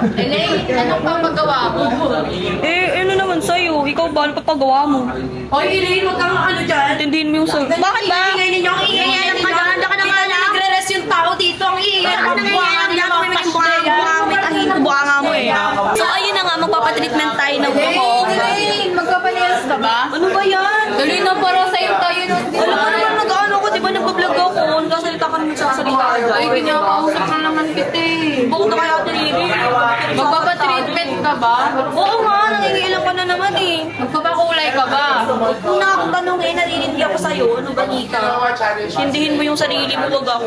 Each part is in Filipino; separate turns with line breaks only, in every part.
Elaine, anong papagawa mo?
Ano naman sa'yo? Ikaw ba? Ano papagawa mo?
Hoy, Elaine, huwag kang ano dyan.
Tindihin mo yung sa'yo. Bakit ba?
Ingay ninyo, ang ingay
Ingay
ninyo.
ka dyan, ka na nga lang.
Nagre-rest yung tao dito, ang ingay.
Bakit nangyayari yan? May maging buka nga mo eh. So ayun na nga, magpapatreatment tayo ng buhok.
Elaine, magpapalayas ka ba?
Ano ba yan?
Tuloy na para sa'yo tayo nun.
Alam mo naman nag-ano ko, di ba nag-vlog ako? Nagkasalita ka naman sa salita.
Ay, kinakausap na naman kita eh.
Bakit na kaya tinili?
Magpapatreatment ka ba?
Oo nga, nangingilang ka na naman eh.
Magpapakulay ka ba?
Kung nakatanong eh, narinig ako sa'yo, ano ba Nika? Hindihin mo yung sarili mo, wag ako.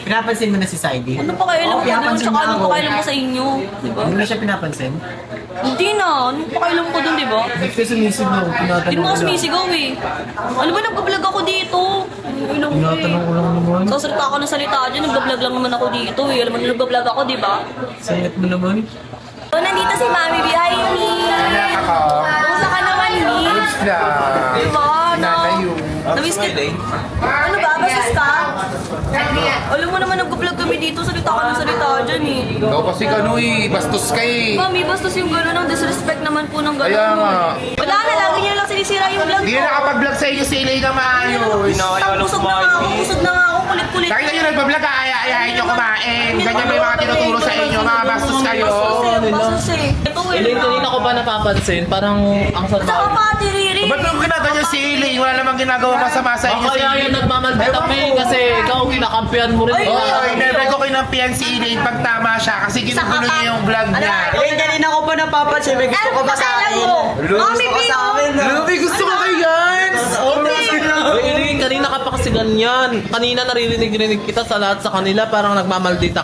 Pinapansin mo na si Saidi?
Ano pa kailan mo doon? Tsaka ano pa kailan mo sa inyo? Di ba?
Hindi mo siya pinapansin?
Hindi na. Ano pa kailan ko doon, di ba?
Kasi sumisigaw, tinatanong
Hindi mo
ko
ako
lang.
sumisigaw eh. Ano ba nagpa-vlog ako dito? Ilang ko
Tinatanong ko
eh.
lang naman.
Sasalita ako ng salita dyan, nagpa-vlog lang naman ako dito eh. Alam mo na nagpa-vlog ako, di ba?
Sayat mo naman.
So, nandito si Mami B. Hi, Mi! Kumusta ka naman, Mi? Di ba? Na-miss ka? Ano ba? Bastos ka? Alam mo naman, nag-vlog kami dito. Salita ka ng salita dyan eh.
Ikaw kasi ano eh, bastos ka eh.
Mami, bastos yung gano'n. Ang disrespect naman po ng gano'n.
Kaya nga.
Wala na, lagi niyo lang sinisira yung vlog
Hindi
ko.
na nakapag-vlog sa inyo si Elaine na maayos.
Busog na nga ako, busog na nga ako, kulit-kulit.
Kahit na yun nagpa-vlog, ayayahin nyo kumain. Ganyan may mga tinuturo sa inyo, mga bastos kayo.
Bastos eh. Ito eh.
Elaine, kanina ko ba napapansin? Parang ang
Saka
sarap.
pati Riri.
Ba't nung ginaganyan si Elaine? Wala namang ginagawa masama sa inyo si
Kaya
Elaine.
yan nagmamaldita kami kasi ikaw kinakampihan mo rin.
Oo, never ko kinampihan si Elaine pag tama siya kasi ginugulo niya yung vlog niya.
Eh, kanina ko pa napapansin. May gusto ko ba sa akin?
Mami,
Gusto ko sa akin.
Luby, gusto ko kay guys!
Elaine, kanina ka pa kasi ganyan. Kanina naririnig-rinig kita sa lahat sa kanila parang nagmamaldita